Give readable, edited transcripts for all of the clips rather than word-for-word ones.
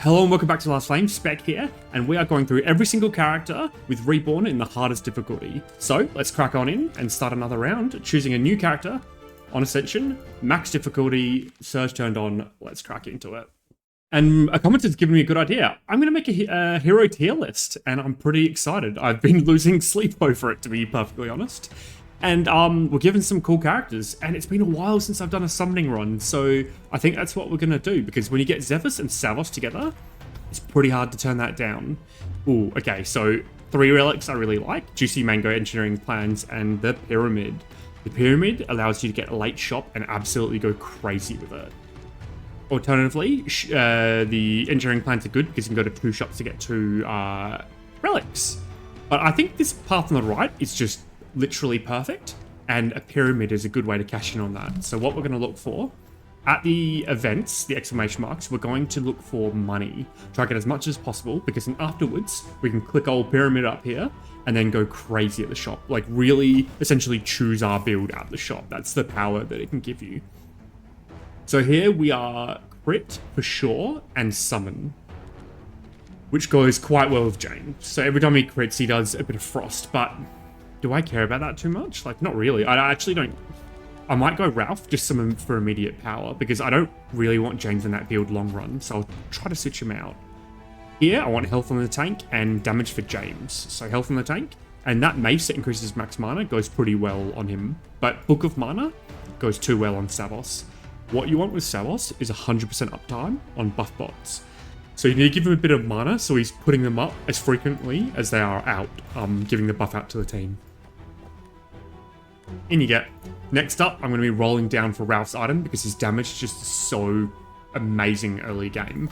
Hello and welcome back to Last Flame, Spec here, and we are going through every single character with Reborn in the hardest difficulty. So let's crack on in and start another round, choosing a new character on Ascension, max difficulty, surge turned on, let's crack into it. And a comment has given me a good idea. I'm going to make a hero tier list, and I'm pretty excited. I've been losing sleep over it, to be perfectly honest. And we're given some cool characters, and it's been a while since I've done a summoning run, so I think that's what we're going to do, because when you get Zephyrus and Savos together, it's pretty hard to turn that down. Ooh, okay, so 3 relics I really like, Juicy Mango Engineering Plans, and the Pyramid. The Pyramid allows you to get a late shop and absolutely go crazy with it. Alternatively, the Engineering Plans are good, because you can go to 2 shops to get 2 relics. But I think this path on the right is just literally perfect, and a pyramid is a good way to cash in on that. So what we're going to look for at the events, the exclamation marks, we're going to look for money. Try to get as much as possible, because then afterwards we can click old pyramid up here and then go crazy at the shop. Like really essentially choose our build at the shop. That's the power that it can give you. So here we are crit for sure and summon, which goes quite well with James. So every time he crits he does a bit of frost, but do I care about that too much? Like, not really. I actually don't. I might go Ralph, just summon for immediate power, because I don't really want James in that build long run, so I'll try to switch him out. Here, I want health on the tank and damage for James. So health on the tank, and that mace that increases max mana goes pretty well on him, but Book of Mana goes too well on Savos. What you want with Savos is 100% uptime on buff bots. So you need to give him a bit of mana, so he's putting them up as frequently as they are out, giving the buff out to the team. In you get. Next up, I'm going to be rolling down for Ralph's item because his damage is just so amazing early game.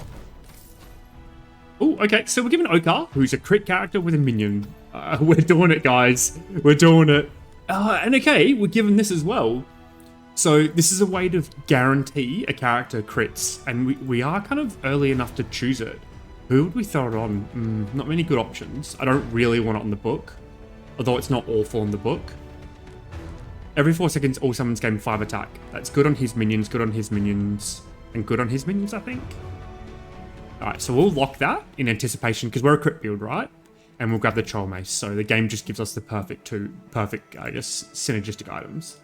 Oh, okay, so we're given Okar, who's a crit character with a minion. We're doing it, guys. We're doing it. And okay, we're given this as well. So this is a way to guarantee a character crits, and we are kind of early enough to choose it. Who would we throw it on? Not many good options. I don't really want it on the book, although it's not awful on the book. Every 4 seconds, all summons gain 5 attack. That's good on his minions, good on his minions, and good on his minions, I think. Alright, so we'll lock that in anticipation, because we're a crit build, right? And we'll grab the Troll Mace, so the game just gives us the perfect, I guess, synergistic items.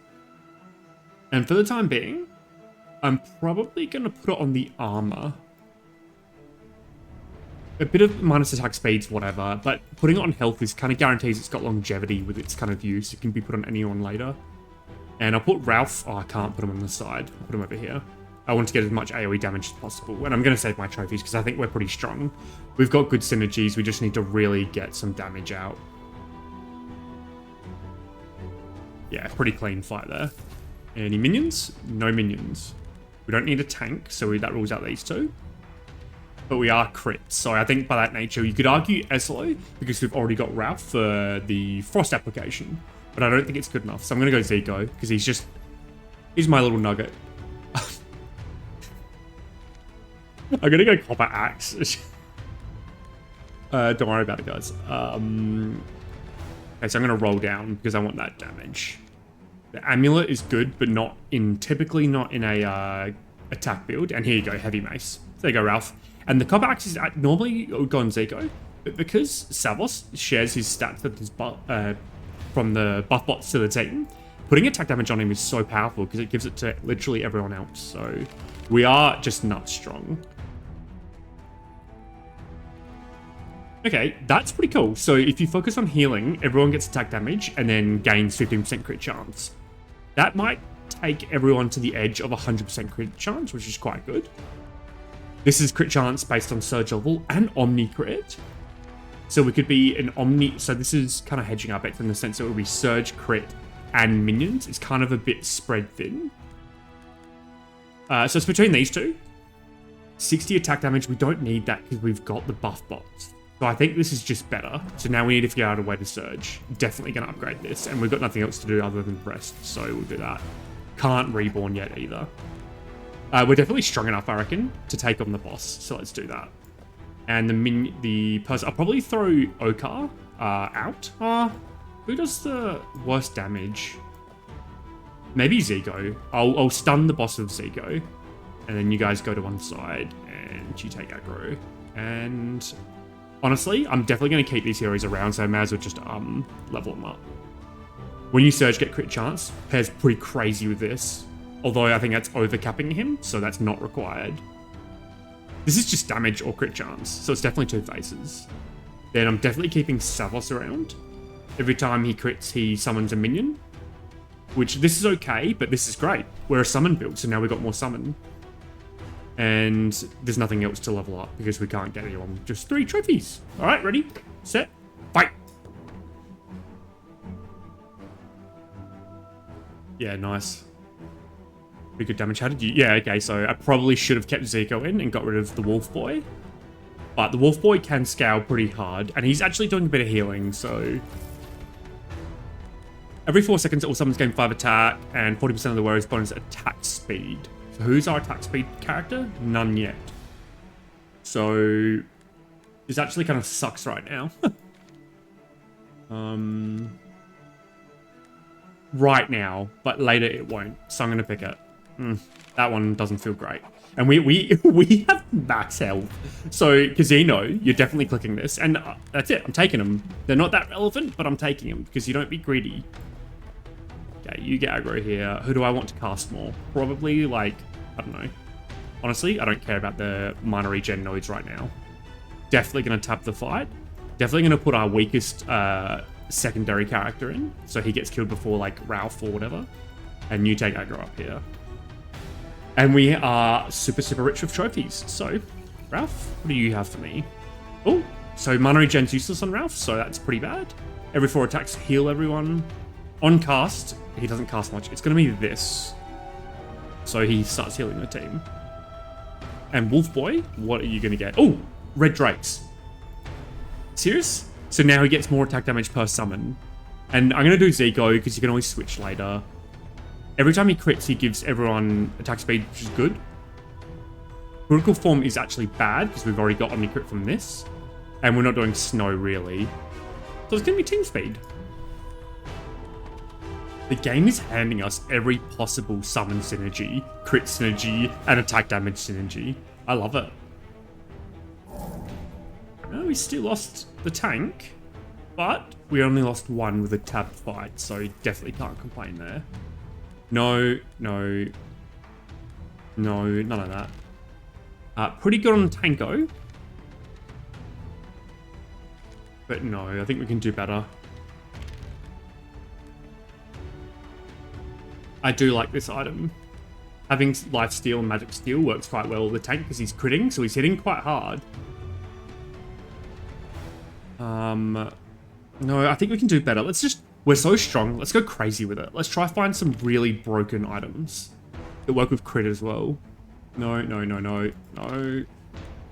And for the time being, I'm probably going to put it on the armor. A bit of minus attack speeds, whatever, but putting it on health is kind of guarantees it's got longevity with its kind of use. It can be put on anyone later. And I'll put Ralph. Oh, I can't put him on the side. I'll put him over here. I want to get as much AoE damage as possible. And I'm going to save my trophies because I think we're pretty strong. We've got good synergies. We just need to really get some damage out. Yeah, pretty clean fight there. Any minions? No minions. We don't need a tank, so that rules out these two. But we are crits, so I think by that nature, you could argue Eslo, because we've already got Ralph for the Frost application. But I don't think it's good enough, so I'm going to go Zico, because he's my little nugget. I'm going to go Copper Axe. Don't worry about it, guys. Okay, so I'm going to roll down, because I want that damage. The Amulet is good, but typically not in a attack build. And here you go, Heavy Mace. There you go, Ralph. And the Copper Axe is normally go on Zico, but because Savos shares his stats with his from the buff bots to the team, putting attack damage on him is so powerful because it gives it to literally everyone else. So we are just nut strong. Okay, that's pretty cool. So if you focus on healing, everyone gets attack damage and then gains 15% crit chance. That might take everyone to the edge of 100% crit chance, which is quite good. This is crit chance based on surge level and omni crit. So we could be an omni. So this is kind of hedging our bets in the sense that it will be surge, crit, and minions. It's kind of a bit spread thin. So it's between these two. 60 attack damage. We don't need that because we've got the buff bots. So I think this is just better. So now we need to figure out a way to surge. Definitely going to upgrade this. And we've got nothing else to do other than rest. So we'll do that. Can't reborn yet either. We're definitely strong enough, I reckon, to take on the boss. So let's do that. And the person... I'll probably throw Okar out. Who does the worst damage? Maybe Zico. I'll stun the boss of Zico. And then you guys go to one side. and you take aggro. And honestly, I'm definitely going to keep these heroes around, so I may as well just level them up. When you surge, get crit chance. Pair's pretty crazy with this. Although I think that's overcapping him, so that's not required. This is just damage or crit chance, so it's definitely two faces. Then I'm definitely keeping Savos around. Every time he crits, he summons a minion. Which, this is okay, but this is great. We're a summon build, so now we've got more summon. And there's nothing else to level up, because we can't get anyone. Just 3 trophies. Alright, ready, set, fight! Yeah, nice. Pretty good damage. How did you... Yeah, okay, so I probably should have kept Zico in and got rid of the Wolf Boy. But the Wolf Boy can scale pretty hard, and he's actually doing a bit of healing, so... Every 4 seconds, all summons gain 5 attack, and 40% of the warrior's bonus attack speed. So who's our attack speed character? None yet. So... This actually kind of sucks right now. Right now, but later it won't, so I'm going to pick it. That one doesn't feel great. And we have max health. So, Casino, you're definitely clicking this. And that's it. I'm taking them. They're not that relevant, but I'm taking them because you don't be greedy. Okay, you get aggro here. Who do I want to cast more? Probably, like, I don't know. Honestly, I don't care about the minor regen nodes right now. Definitely going to tap the fight. Definitely going to put our weakest secondary character in. So he gets killed before, like, Ralph or whatever. And you take aggro up here. And we are super, super rich with trophies. So, Ralph, what do you have for me? Oh, so mana regen's useless on Ralph, so that's pretty bad. Every 4 attacks, heal everyone. On cast, he doesn't cast much. It's going to be this. So he starts healing the team. And Wolf Boy, what are you going to get? Oh, Red Drakes. Serious? So now he gets more attack damage per summon. And I'm going to do Zico because you can always switch later. Every time he crits, he gives everyone attack speed, which is good. Critical form is actually bad, because we've already got Omni-Crit from this. And we're not doing snow, really. So it's going to be team speed. The game is handing us every possible summon synergy, crit synergy, and attack damage synergy. I love it. No, we still lost the tank, but we only lost one with a tabbed fight, so definitely can't complain there. No, no, no, none of that. Pretty good on Tanko. But no, I think we can do better. I do like this item. Having Lifesteal and Magic Steal works quite well with the tank because he's critting, so he's hitting quite hard. No, I think we can do better. Let's just... We're so strong. Let's go crazy with it. Let's try find some really broken items that work with crit as well. No, no, no, no, no.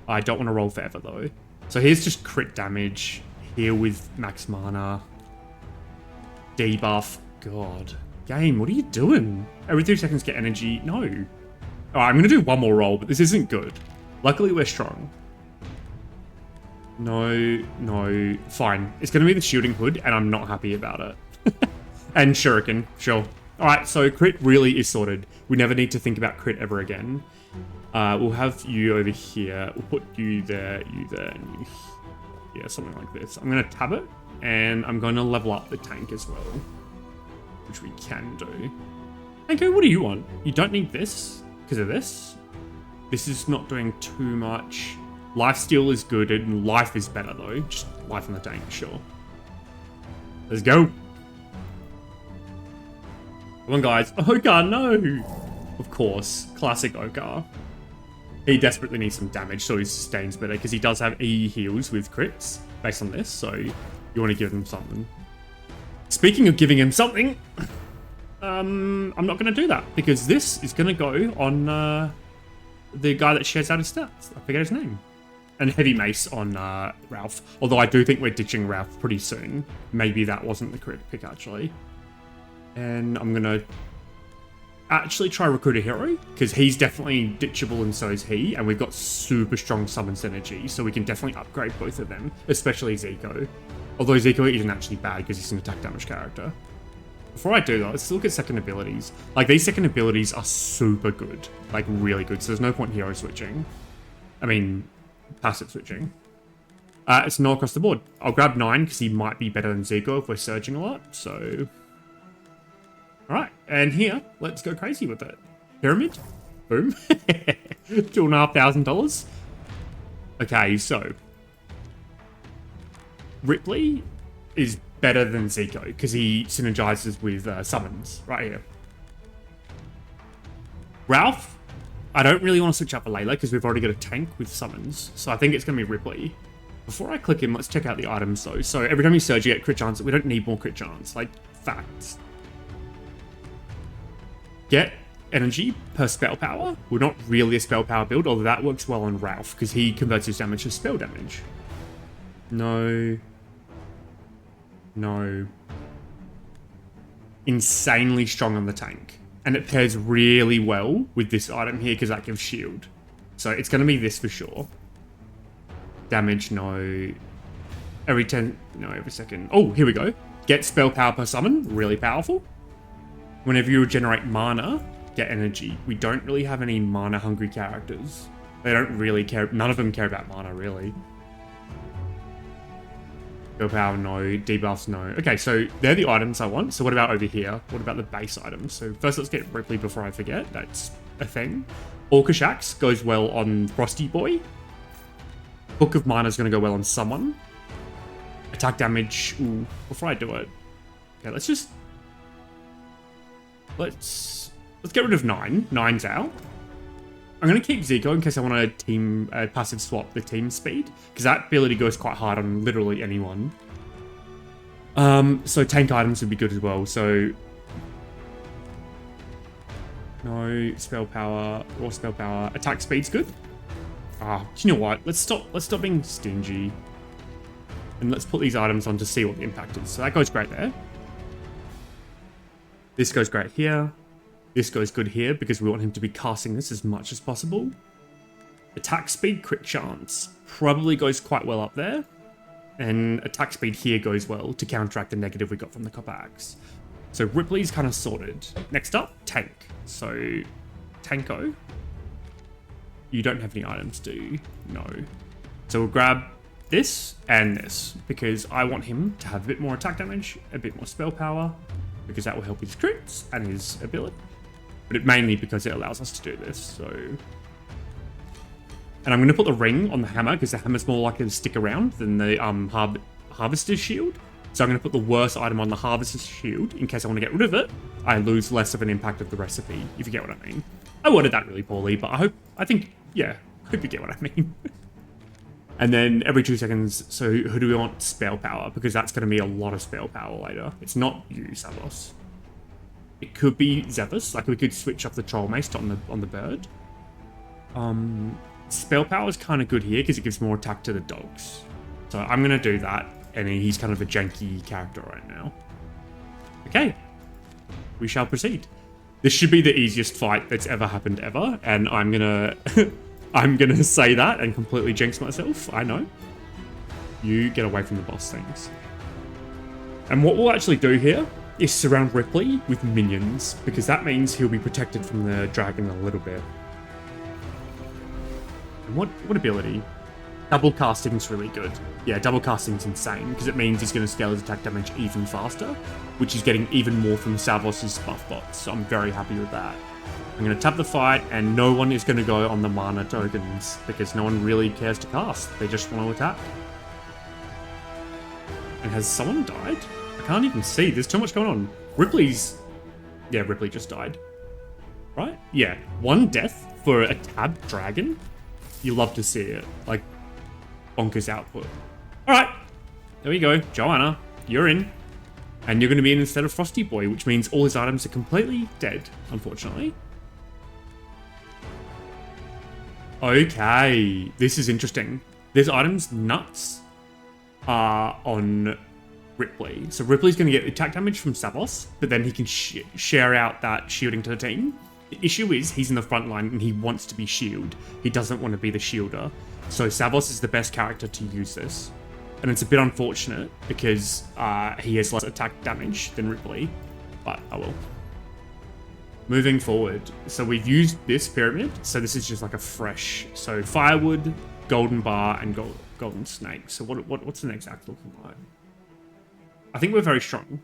I don't want to roll forever, though. So here's just crit damage. Here with max mana. Debuff. God. Game, what are you doing? Every 3 seconds get energy. No. Alright, I'm going to do one more roll, but this isn't good. Luckily, we're strong. No, no. Fine. It's going to be the shielding hood, and I'm not happy about it. And Shuriken, sure. Alright, so crit really is sorted. We never need to think about crit ever again. We'll have you over here. We'll put you there, and you... Yeah, something like this. I'm going to tab it, and I'm going to level up the tank as well. Which we can do. Okay, what do you want? You don't need this because of this. This is not doing too much. Lifesteal is good, and life is better, though. Just life on the tank, sure. Let's go. Come on, guys. Okar, no! Of course. Classic Okar. He desperately needs some damage, so he sustains better, because he does have E heals with crits, based on this, so you want to give him something. Speaking of giving him something, I'm not going to do that, because this is going to go on the guy that shares out his stats. I forget his name. And Heavy Mace on Ralph, although I do think we're ditching Ralph pretty soon. Maybe that wasn't the correct pick, actually. And I'm going to actually try recruit a hero, because he's definitely ditchable and so is he, and we've got super strong summon synergy, so we can definitely upgrade both of them, especially Zico. Although Spekial isn't actually bad because he's an attack damage character. Before I do that, let's look at second abilities. Like, these second abilities are super good. Like, really good, so there's no point hero switching. I mean, passive switching. It's not across the board. I'll grab 9 because he might be better than Zico if we're surging a lot. So, all right. And here, let's go crazy with it. Pyramid. Boom. $2,500. Okay, so Ripley is better than Zico because he synergizes with summons right here. Ralph, I don't really want to switch up a Layla because we've already got a tank with summons. So I think it's going to be Ripley. Before I click him, let's check out the items though. So every time you surge, you get crit chance. We don't need more crit chance. Like, facts. Get energy per spell power. We're not really a spell power build, although that works well on Ralph because he converts his damage to spell damage. No. No. Insanely strong on the tank. And it pairs really well with this item here because that gives shield. So it's going to be this for sure. Damage, no. Every 10, no, every second. Oh, here we go. Get spell power per summon, really powerful. Whenever you regenerate mana, get energy. We don't really have any mana hungry characters. They don't really care, none of them care about mana really. Spell power, no. Debuffs, no. Okay, so they're the items I want. So what about over here? What about the base items? So first let's get Ripley before I forget. That's a thing. Orcish Axe goes well on Frosty Boy. Book of Mana is going to go well on someone. Attack damage. Ooh, before I do it. Okay, let's get rid of 9. 9's out. I'm going to keep Zico in case I want to team passive swap the team speed, because that ability goes quite hard on literally anyone. So tank items would be good as well. So no spell power, raw spell power. Attack speed's good. You know what? Let's stop being stingy, and let's put these items on to see what the impact is. So that goes great there. This goes great here. This goes good here because we want him to be casting this as much as possible. Attack speed, crit chance probably goes quite well up there. And attack speed here goes well to counteract the negative we got from the copper axe. So Ripley's kind of sorted. Next up, tank. So Tanko. You don't have any items, do you? No. So we'll grab this and this because I want him to have a bit more attack damage, a bit more spell power, because that will help his crits and his ability. But mainly because it allows us to do this, so... And I'm going to put the ring on the hammer, because the hammer's more likely to stick around than the Harvester's Shield. So I'm going to put the worst item on the Harvester's Shield, in case I want to get rid of it. I lose less of an impact of the recipe, if you get what I mean. I worded that really poorly, but hope you get what I mean. And then every 2 seconds, so who do we want spell power? Because that's going to be a lot of spell power later. It's not you, Savos. It could be Zevus, like we could switch off the Troll Mace on the bird. Spell power is kind of good here because it gives more attack to the dogs. So I'm going to do that, and he's kind of a janky character right now. Okay, we shall proceed. This should be the easiest fight that's ever happened ever, and I'm gonna I'm gonna say that and completely jinx myself. I know. You get away from the boss things. And what we'll actually do here is surround Ripley with minions, because that means he'll be protected from the dragon a little bit. And what ability? Double casting's really good. Yeah, double casting's insane, because it means he's going to scale his attack damage even faster, which is getting even more from Savos' buff bots, so I'm very happy with that. I'm going to tap the fight, and no one is going to go on the mana tokens, because no one really cares to cast. They just want to attack. And has someone died? I can't even see. There's too much going on. Ripley's... Yeah, Ripley just died. Right? Yeah. 1 death for a tab dragon? You love to see it. Like, bonkers output. Alright. There we go. Joanna, you're in. And you're going to be in instead of Frosty Boy, which means all his items are completely dead, unfortunately. Okay. This is interesting. There's items nuts on Ripley. So Ripley's going to get attack damage from Savos, but then he can share out that shielding to the team. The issue is he's in the front line and he wants to be shield. He doesn't want to be the shielder. So Savos is the best character to use this. And it's a bit unfortunate because he has less attack damage than Ripley, but I will. Moving forward, so we've used this pyramid, so this is just like a fresh, so firewood, golden bar, and golden snake. So what's the next act looking like? I think we're very strong.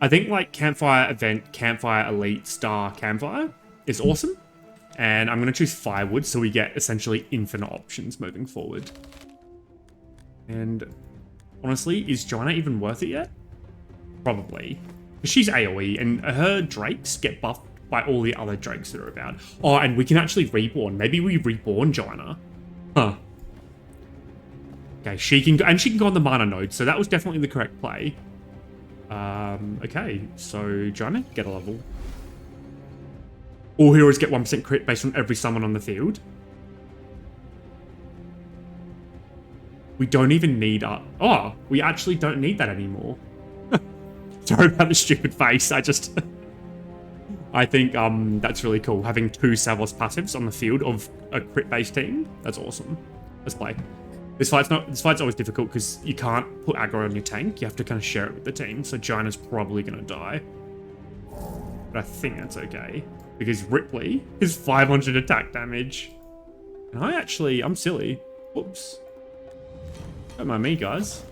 I think like campfire event, campfire elite, star, campfire is awesome. And I'm going to choose firewood so we get essentially infinite options moving forward. And honestly, is Joanna even worth it yet? Probably. Because she's AoE and her drakes get buffed by all the other drakes that are about. Oh, and we can actually reborn. Maybe we reborn Joanna. Huh. Okay, she can go on the mana node, so that was definitely the correct play. Okay, so Joanna, get a level. All heroes get 1% crit based on every summon on the field. We don't even need we actually don't need that anymore. Sorry about the stupid face. I think that's really cool. Having 2 Savos passives on the field of a crit-based team. That's awesome. Let's play. This fight's always difficult because you can't put aggro on your tank. You have to kind of share it with the team. So Joanna's probably gonna die. But I think that's okay. Because Ripley is 500 attack damage. And I'm silly. Whoops. Don't mind me, guys.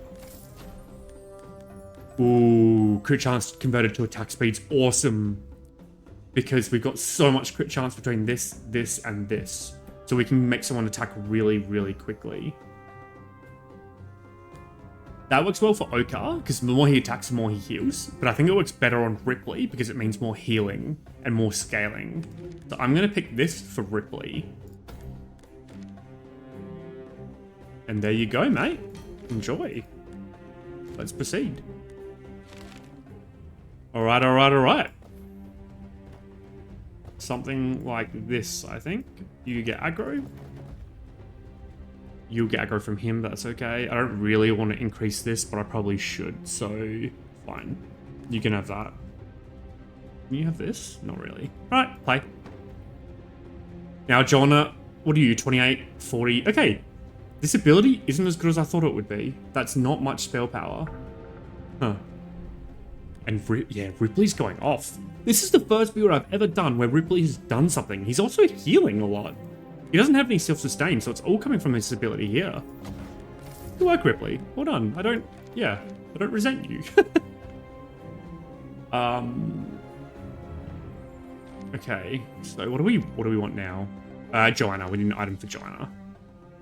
Ooh, crit chance converted to attack speed's awesome. Because we've got so much crit chance between this, and this. So we can make someone attack really, really quickly. That works well for Okar, because the more he attacks, the more he heals. But I think it works better on Ripley, because it means more healing and more scaling. So I'm going to pick this for Ripley. And there you go, mate. Enjoy. Let's proceed. Alright. Something like this, I think. You get aggro. You'll get aggro from him, that's okay. I don't really want to increase this, but I probably should, so fine. You can have that. Can you have this? Not really. Right, play. Now, Joanna, what are you, 28, 40? Okay, this ability isn't as good as I thought it would be. That's not much spell power. Huh. And yeah, Ripley's going off. This is the first build I've ever done where Ripley has done something. He's also healing a lot. He doesn't have any self-sustain, so it's all coming from his ability here. Good work, Ripley. Well done. I don't resent you. Okay, so what do we want now? Joanna, we need an item for Joanna.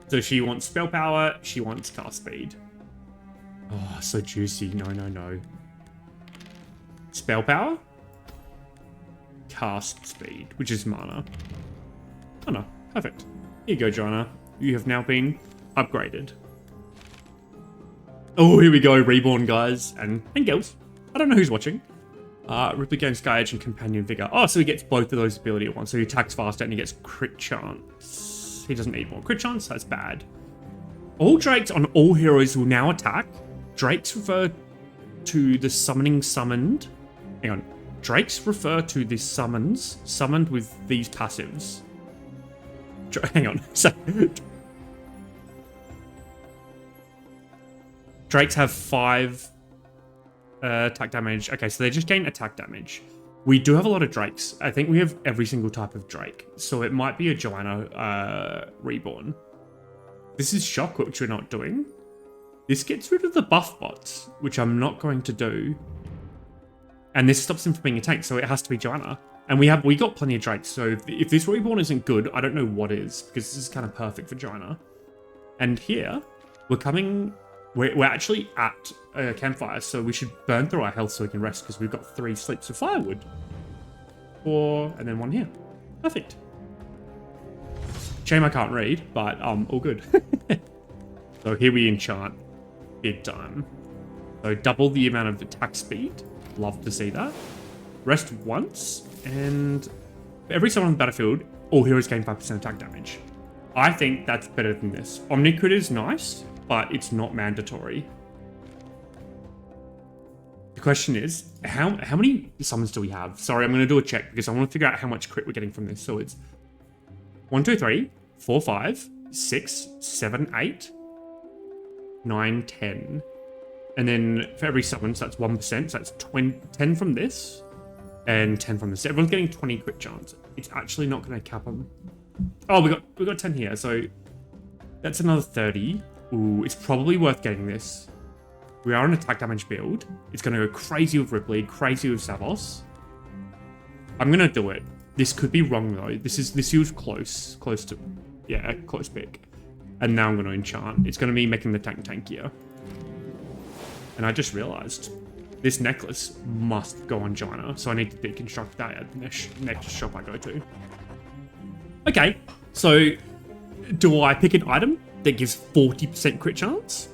So she wants spell power, she wants cast speed. Oh, so juicy. No. Spell power? Cast speed, which is mana. Oh no. Perfect. Here you go, Joanna. You have now been upgraded. Oh, here we go. Reborn, guys. And girls. I don't know who's watching. Ripley gains Sky Edge and Companion Vigor. Oh, so he gets both of those ability at once. So he attacks faster and he gets crit chance. He doesn't need more crit chance. That's bad. All drakes on all heroes will now attack. Drakes refer to the summoned. Hang on. Drakes refer to the summons summoned with these passives. Hang on. So, drakes have 5 attack damage. Okay, so they just gain attack damage. We do have a lot of drakes. I think we have every single type of drake. So it might be a Joanna reborn. This is shock, which we're not doing. This gets rid of the buff bots, which I'm not going to do. And this stops him from being a tank, so it has to be Joanna. And we got plenty of drakes, so if this reborn isn't good, I don't know what is, because this is kind of perfect for Joanna. And here, we're actually at a campfire, so we should burn through our health so we can rest, because we've got 3 sleeps of firewood. 4, and then 1 here. Perfect. Shame I can't read, but all good. So here we enchant big time. So double the amount of attack speed. Love to see that. Rest once, and for every summon on the battlefield, all heroes gain 5% attack damage. I think that's better than this. Omnicrit is nice, but it's not mandatory. The question is, how many summons do we have? Sorry, I'm going to do a check because I want to figure out how much crit we're getting from this. So it's 1, 2, 3, 4, 5, 6, 7, 8, 9, 10. And then for every summon, so that's 1%. So that's 10 from this. And 10 from this. Everyone's getting 20 crit chance. It's actually not going to cap them. Oh, we got 10 here, so that's another 30. Ooh, it's probably worth getting this. We are an attack damage build. It's going to go crazy with Ripley, crazy with Savos. I'm going to do it. This could be wrong, though. This feels close. Close to... Yeah, close pick. And now I'm going to enchant. It's going to be making the tank tankier. And I just realized this necklace must go on Jaina, so I need to deconstruct that at the next shop I go to. Okay, so do I pick an item that gives 40% crit chance?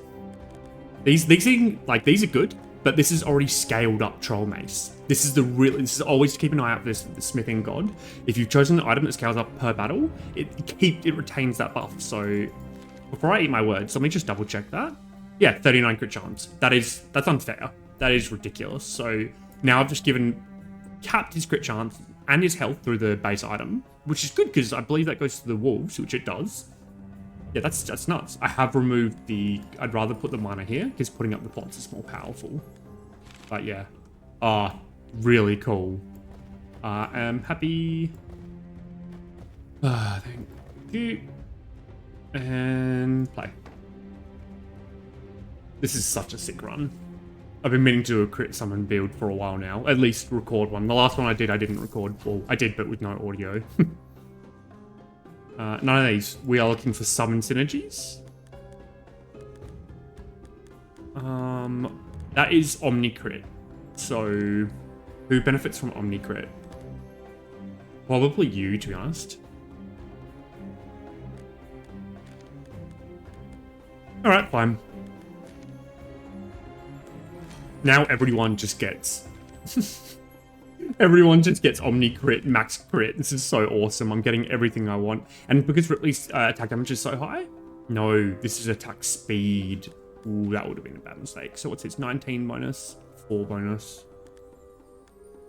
These are good, but this is already scaled up Troll Mace. This is always to keep an eye out for this Smithing God. If you've chosen an item that scales up per battle, it retains that buff. So before I eat my words, let me just double check that. Yeah, 39 crit chance. That's unfair. That is ridiculous. So now I've just capped his crit chance and his health through the base item, which is good because I believe that goes to the wolves, which it does. Yeah, that's nuts. I have removed I'd rather put the miner here because putting up the plots is more powerful. But yeah, really cool. I'm happy. Thank you. And play. This is such a sick run. I've been meaning to do a crit summon build for a while now. At least record one. The last one I didn't record. Well, I did, but with no audio. None of these. We are looking for summon synergies. That is Omni Crit. So, who benefits from Omni Crit? Probably you, to be honest. Alright, fine. Now everyone just gets... everyone just gets Omni Crit, Max Crit. This is so awesome. I'm getting everything I want. And because Ripley's attack damage is so high... No, this is attack speed. Ooh, that would have been a bad mistake. So what's his 19 bonus? 4 bonus.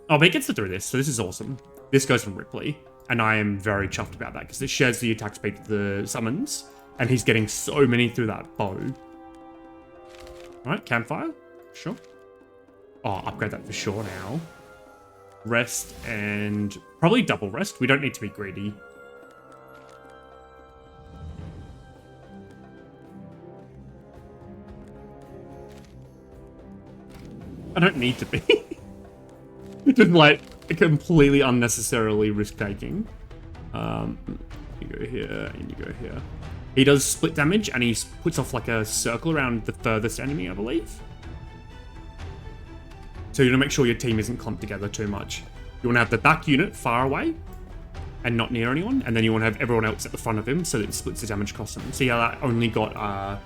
Oh, but he gets to do this, so this is awesome. This goes from Ripley, and I am very chuffed about that, because it shares the attack speed with the summons, and he's getting so many through that bow. Alright, campfire. Sure. Oh, upgrade that for sure now. Rest and probably double rest. We don't need to be greedy. I don't need to be. Just like completely unnecessarily risk-taking. You go here and you go here. He does split damage and he puts off like a circle around the furthest enemy, I believe. So you want to make sure your team isn't clumped together too much. You want to have the back unit far away and not near anyone, and then you want to have everyone else at the front of him so that it splits the damage across them. See how that only got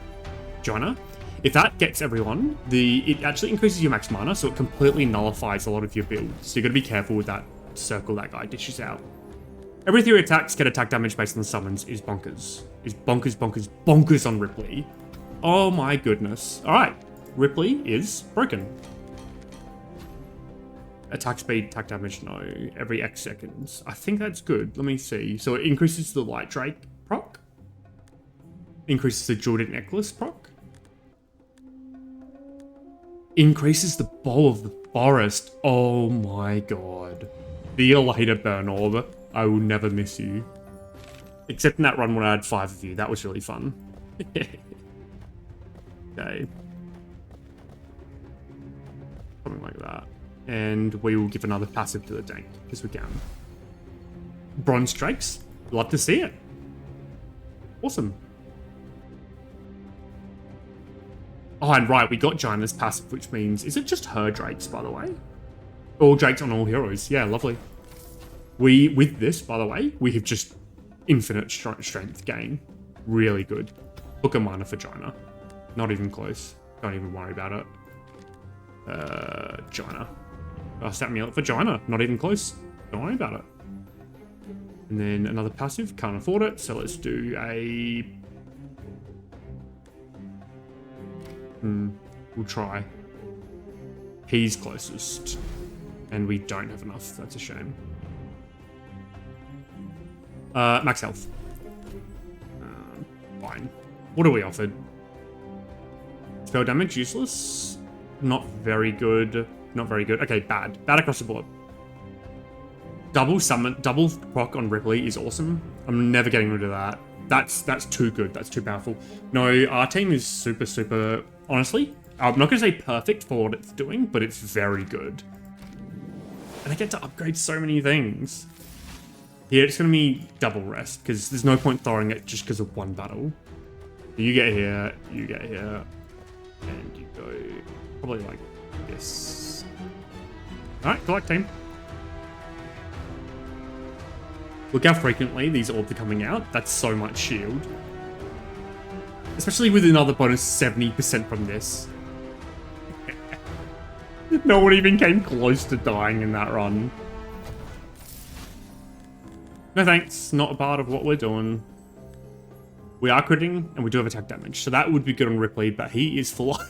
Jaina? If that gets everyone, it actually increases your max mana, so it completely nullifies a lot of your builds. So you got to be careful with that circle that guy dishes out. Every 3 attacks get attack damage based on the summons is bonkers. Is bonkers, bonkers, bonkers on Ripley. Oh my goodness. Alright, Ripley is broken. Attack speed, attack damage, no. Every X seconds. I think that's good. Let me see. So it increases the Light Drake proc. Increases the Jeweled Necklace proc. Increases the Bow of the Forest. Oh my god. See you later, Burn Orb. I will never miss you. Except in that run when I had 5 of you. That was really fun. Okay. Something like that. And we will give another passive to the tank, because we can. Bronze Drakes. Love to see it. Awesome. Oh, and right, we got Jaina's passive, which means... Is it just her Drakes, by the way? All Drakes on all heroes. Yeah, lovely. With this, by the way, we have just infinite strength gain. Really good. Book a mana for Jaina. Not even close. Don't even worry about it. Jaina. Stat amulet for Jaina. Not even close. Don't worry about it. And then another passive. Can't afford it. So let's do a... We'll try. He's closest. And we don't have enough. That's a shame. Max health. Fine. What are we offered? Spell damage, useless. Not very good. Not very good. Okay, bad. Bad across the board. Double summon, double proc on Ripley is awesome. I'm never getting rid of that. That's too good. That's too powerful. No, our team is super, super, honestly, I'm not going to say perfect for what it's doing, but it's very good. And I get to upgrade so many things. Here, it's going to be double rest, because there's no point throwing it just because of one battle. You get here, and you go probably like this. Alright, collect team. Look how frequently these orbs are coming out. That's so much shield. Especially with another bonus 70% from this. No one even came close to dying in that run. No thanks, not a part of what we're doing. We are critting, and we do have attack damage, so that would be good on Ripley, but he is flying.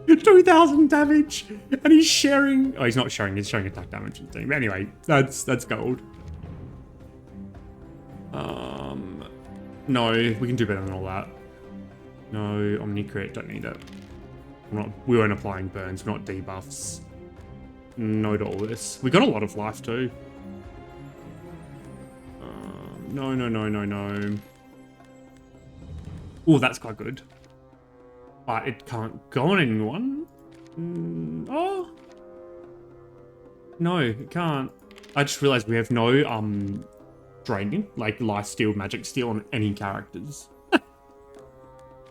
2,000 damage, and he's sharing. Oh, he's not sharing. He's sharing attack damage and thing. But anyway, that's gold. No, we can do better than all that. No, Omni crit, don't need it. We weren't applying burns, we're not debuffs. No to all this. We got a lot of life too. No. Oh, that's quite good. But it can't go on anyone. Oh. No, it can't. I just realized we have no draining, like life steal, magic steal on any characters.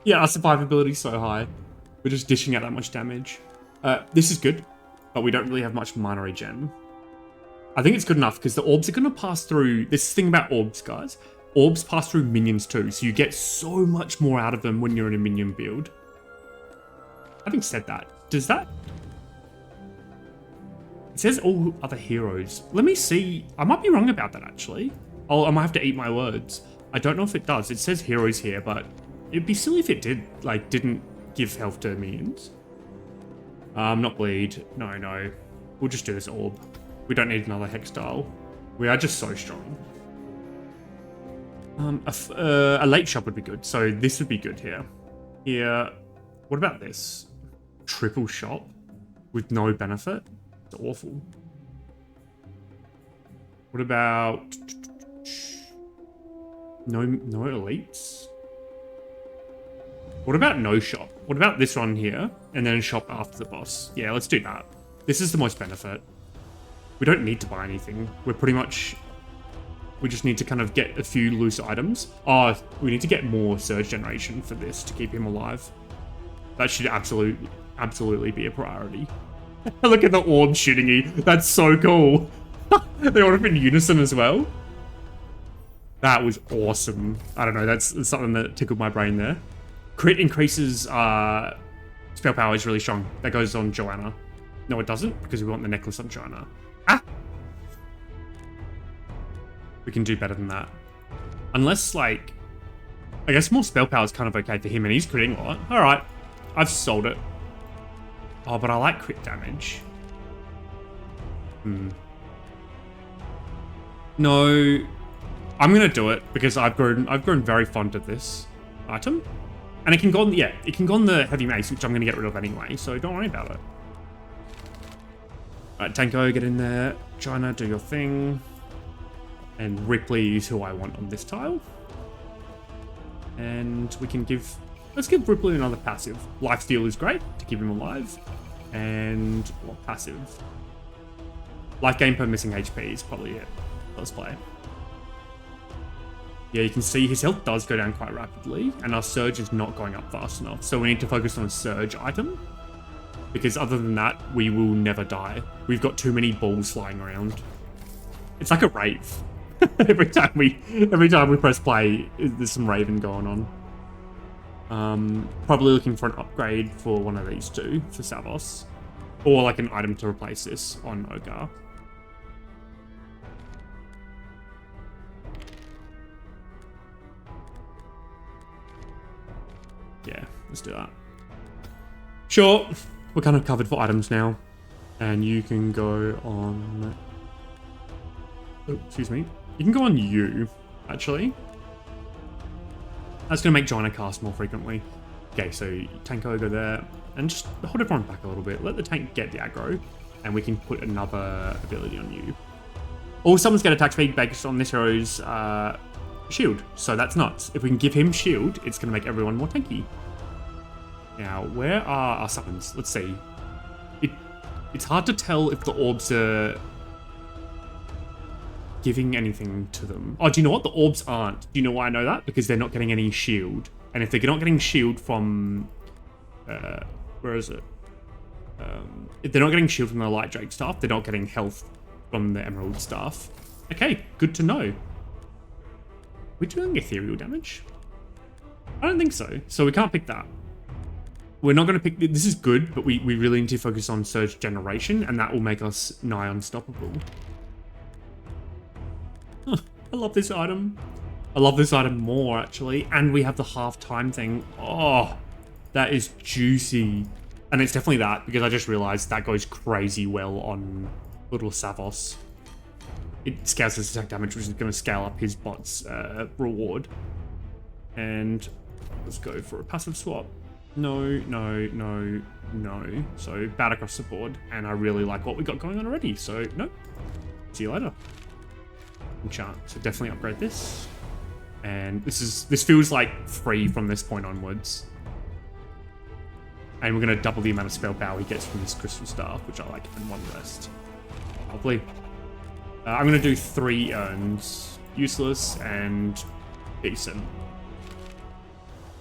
Yeah, our survivability is so high. We're just dishing out that much damage. This is good, but we don't really have much mana regen. I think it's good enough because the orbs are going to pass through. This thing about orbs, guys. Orbs pass through minions too, so you get so much more out of them when you're in a minion build. Having said that, does that... It says all other heroes. Let me see. I might be wrong about that, actually. Oh, I might have to eat my words. I don't know if it does. It says heroes here, but it'd be silly if it did, like, didn't give health to minions. Not bleed. No. We'll just do this orb. We don't need another hex style. We are just so strong. A late shot would be good. So this would be good here. Here. What about this? Triple shot with no benefit? It's awful. What about... No elites? What about no shop? What about this one here? And then a shop after the boss. Yeah, let's do that. This is the most benefit. We don't need to buy anything. We're pretty much... We just need to kind of get a few loose items. Oh, we need to get more surge generation for this to keep him alive. That should absolutely be a priority. Look at the orb shooting you. That's so cool. They all have in unison as well. That was awesome. I don't know, that's something that tickled my brain there. Crit increases spell power is really strong. That goes on Joanna. No, it doesn't, because we want the necklace on Joanna. Ah! We can do better than that. Unless, like... I guess more spell power is kind of okay for him, and he's critting a lot. Alright, I've sold it. Oh, but I like crit damage. No... I'm gonna do it, because I've grown very fond of this item. And it can go on, yeah, it can go on the heavy mace, which I'm gonna get rid of anyway, so don't worry about it. Alright, Tanko, get in there. China, do your thing. And Ripley is who I want on this tile. And we can give... Let's give Ripley another passive. Lifesteal is great to keep him alive. And what passive? Life gain per missing HP is probably it. Let's play. Yeah, you can see his health does go down quite rapidly, and our surge is not going up fast enough. So we need to focus on a surge item, because other than that, we will never die. We've got too many balls flying around. It's like a rave. every time we press play, there's some raving going on. Probably looking for an upgrade for one of these two for Savos, or like an item to replace this on Ogar. Yeah, let's do that. Sure, we're kind of covered for items now. And you can go on... Oh, excuse me. You can go on you, actually. That's going to make Joanna cast more frequently. Okay, so Tanko, go there. And just hold everyone back a little bit. Let the tank get the aggro. and we can put another ability on you. All summons get attack speed based on this hero's shield, so that's nuts. If we can give him shield, it's going to make everyone more tanky. Now, where are our summons? Let's see. It's hard to tell if the orbs are giving anything to them. Oh, do you know what? The orbs aren't. Do you know why I know that? Because they're not getting any shield. And if they're not getting shield from... where is it? If they're not getting shield from the Light Drake staff, they're not getting health from the Emerald staff. Okay, good to know. We're doing ethereal damage? I don't think so. So we can't pick that. We're not going to pick... This is good, but we really need to focus on Surge Generation, and that will make us nigh unstoppable. Huh, I love this item. I love this item more, actually. And we have the half-time thing. Oh, that is juicy. And it's definitely that, because I just realized that goes crazy well on little Savos. It scales his attack damage, which is going to scale up his bot's reward. And let's go for a passive swap. No, no, no, no. So bad across the board. And I really like what we got going on already. So no. See you later. Enchant. So definitely upgrade this. And this feels like free from this point onwards. And we're going to double the amount of spell power he gets from this crystal staff, which I like, and one rest. Lovely. I'm going to do 3 urns. Useless and decent.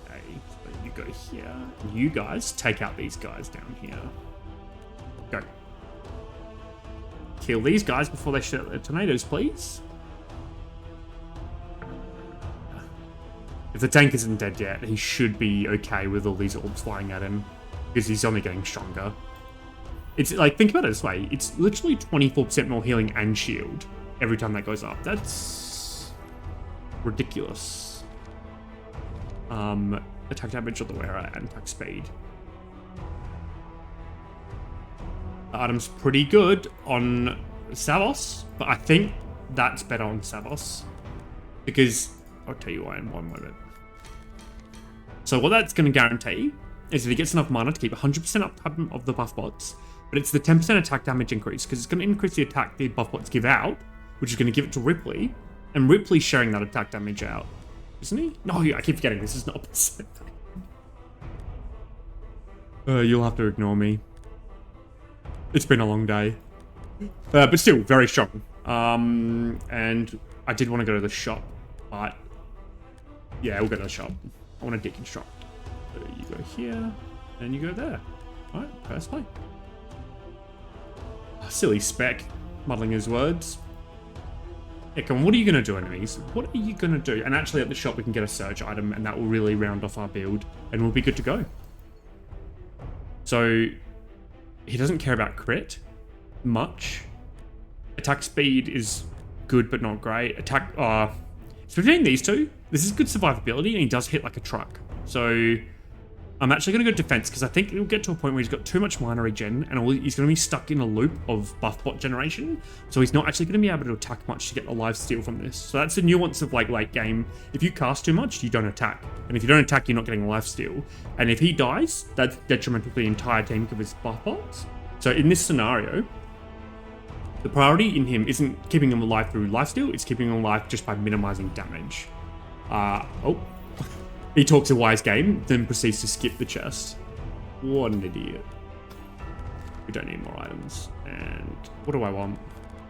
Okay, so you go here. You guys take out these guys down here. Go. Kill these guys before they shoot their tornadoes, please. If the tank isn't dead yet, he should be okay with all these orbs flying at him. Because he's only getting stronger. It's like, think about it this way. It's literally 24% more healing and shield every time that goes up. That's ridiculous. Attack damage on the wearer and attack speed. The item's pretty good on Savos, but I think that's better on Savos. Because, I'll tell you why in one moment. So what that's going to guarantee is that he gets enough mana to keep 100% up of the buff bots, but it's the 10% attack damage increase, because it's going to increase the attack the buff bots give out, which is going to give it to Ripley, and Ripley's sharing that attack damage out. Isn't he? No, I keep forgetting this is not percent. You'll have to ignore me. It's been a long day. But still, very strong. And I did want to go to the shop, but yeah, we'll go to the shop. I want to deconstruct. So you go here, and you go there. Alright, first play. Silly Spec, muddling his words. Yeah, come on, what are you going to do, enemies? What are you going to do? And actually at the shop we can get a surge item, and that will really round off our build, and we'll be good to go. So, he doesn't care about crit much. Attack speed is good, but not great. Attack, it's between these two. This is good survivability, and he does hit like a truck. So, I'm actually going to go defense, because I think it'll get to a point where he's got too much mana regen, and he's going to be stuck in a loop of buff bot generation, so he's not actually going to be able to attack much to get a life steal from this. So that's the nuance of like late game. If you cast too much, you don't attack, and if you don't attack, you're not getting a life steal. And if he dies, that's detrimental to the entire team of his buff bots. So in this scenario, the priority in him isn't keeping him alive through life steal, it's keeping him alive just by minimizing damage. He talks a wise game, then proceeds to skip the chest. What an idiot. We don't need more items. And what do I want?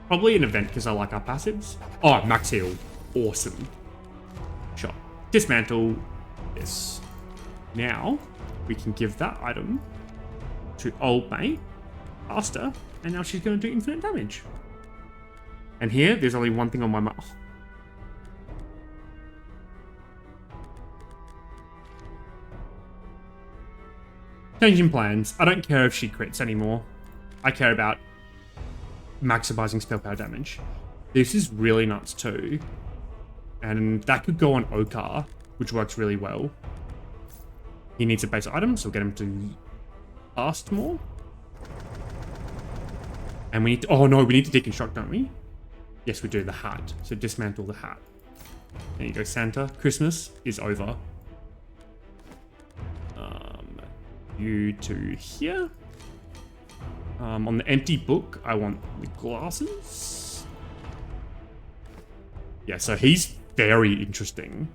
Probably an event, because I like our passives. Oh, max heal. Awesome. Shot. Dismantle this. Now, we can give that item to old mate, faster, and now she's going to do infinite damage. And here, there's only one thing on my mind. Oh. Changing plans. I don't care if she crits anymore. I care about maximizing spell power damage. This is really nuts too. And that could go on Okar, which works really well. He needs a base item, so we'll get him to cast more. And we need to, oh no, we need to deconstruct, don't we? Yes, we do, the hat. So dismantle the hat. There you go, Santa. Christmas is over. You to here. On the empty book, I want the glasses. Yeah, so he's very interesting.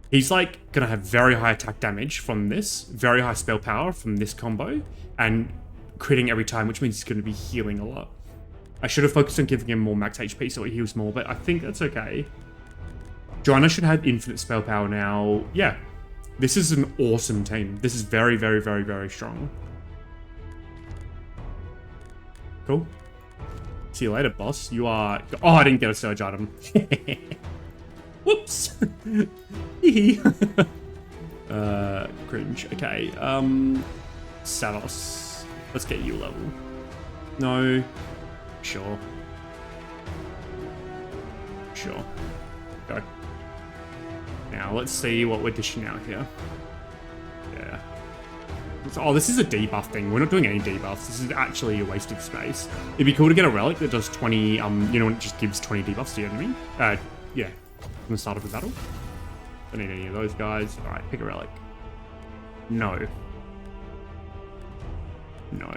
He's like gonna have very high attack damage from this, very high spell power from this combo, and critting every time, which means he's gonna be healing a lot. I should have focused on giving him more max HP so he heals more, but I think that's okay. Joanna should have infinite spell power now. Yeah, this is an awesome team. This is very, very, very, very strong. Cool. See you later, boss. You are... Oh, I didn't get a surge item. Whoops. Cringe. Okay. Savos. Let's get you level. No. Sure. Sure. Go. Now, let's see what we're dishing out here. Yeah. Oh, this is a debuff thing. We're not doing any debuffs. This is actually a waste of space. It'd be cool to get a relic that does 20, you know, it just gives 20 debuffs to the enemy. Yeah, from the start of the battle. Don't need any of those guys. All right, pick a relic. No. No.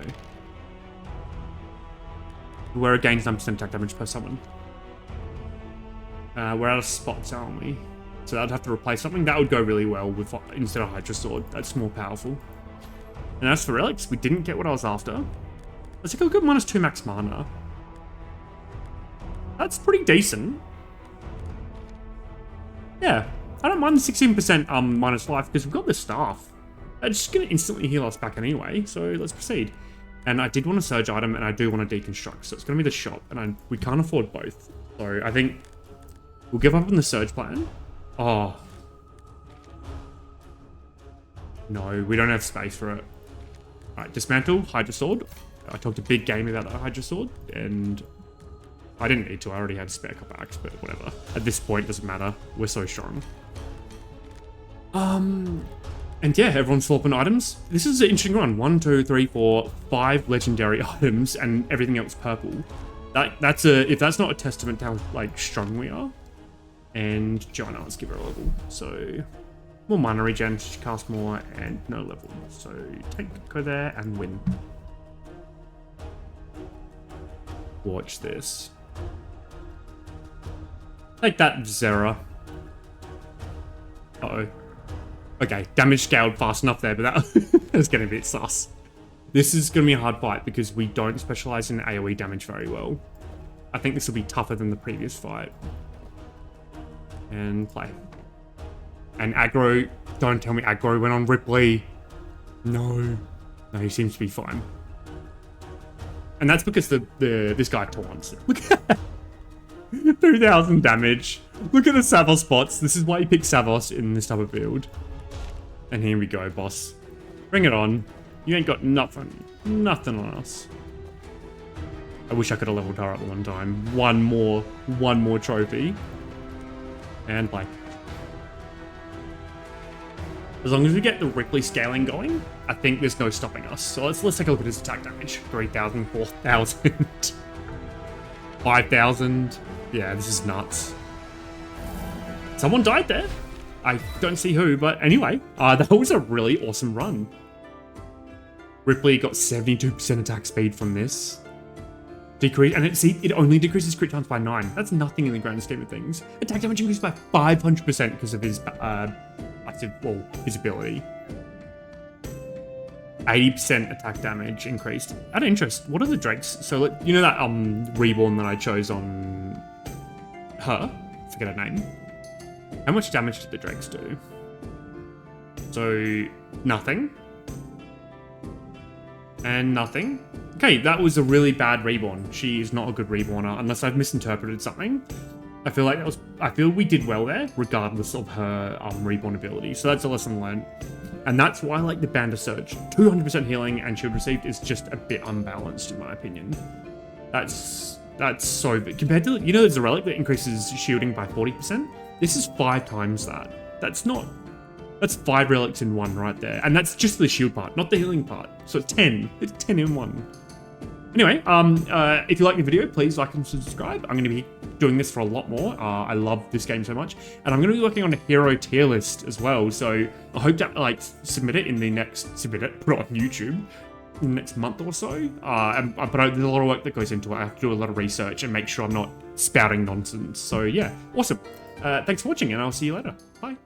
We're gains 9% attack damage per summon. We're out of spots, aren't we? So I'd have to replace something. That would go really well with instead of Hydra Sword. That's more powerful. And as for relics, we didn't get what I was after. Let's take a look at -2 max mana. That's pretty decent. Yeah, I don't mind the 16% minus life because we've got the staff. It's just gonna instantly heal us back anyway, so let's proceed. And I did want a surge item and I do want to deconstruct, so it's gonna be the shop, and we can't afford both. So I think we'll give up on the surge plan. Oh. No, we don't have space for it. Alright, dismantle, Hydra Sword. I talked a big game about that Hydra Sword, and I didn't need to. I already had a spare copper axe, but whatever. At this point, it doesn't matter. We're so strong. And yeah, everyone's swapping items. This is an interesting run. 1, 2, 3, 4, 5 legendary items, and everything else purple. If that's not a testament to how like strong we are. And Joanna, let's give her a level. So more mana regen, cast more, and no level. So go there and win. Watch this. Take that, Zera. Uh-oh. Okay, damage scaled fast enough there, but that was getting a bit sus. This is going to be a hard fight because we don't specialize in AoE damage very well. I think this will be tougher than the previous fight. And play. And aggro, don't tell me aggro went on Ripley. No. No, he seems to be fine. And that's because this guy taunts. Look at that. 2,000 damage. Look at the Savos spots. This is why you pick Savos in this type of build. And here we go, boss. Bring it on. You ain't got nothing. Nothing on us. I wish I could have leveled her up one time. One more trophy. And play. As long as we get the Ripley scaling going, I think there's no stopping us. So let's take a look at his attack damage. 3,000, 4,000, 5,000. Yeah, this is nuts. Someone died there. I don't see who, but anyway, that was a really awesome run. Ripley got 72% attack speed from this. Decrease, and it only decreases crit chance by 9. That's nothing in the grand scheme of things. Attack damage increased by 500% because of his his ability. 80% attack damage increased. Out of interest, what are the drakes? So you know that reborn that I chose on her? Forget her name. How much damage did the drakes do? So nothing. And nothing. Okay, that was a really bad reborn. She is not a good reborner, unless I've misinterpreted something. I feel we did well there, regardless of her reborn ability. So that's a lesson learned. And that's why I like the Band of Surge. 200% healing and shield received is just a bit unbalanced, in my opinion. That's so big. Compared to, you know, there's a relic that increases shielding by 40%. This is 5 times that. That's 5 relics in one right there. And that's just the shield part, not the healing part. So it's 10. It's 10 in one. Anyway, if you like the video, please like and subscribe. I'm going to be doing this for a lot more. I love this game so much. And I'm going to be working on a hero tier list as well. So I hope to submit it, put it on YouTube in the next month or so. But there's a lot of work that goes into it. I have to do a lot of research and make sure I'm not spouting nonsense. So yeah, awesome. Thanks for watching, and I'll see you later. Bye.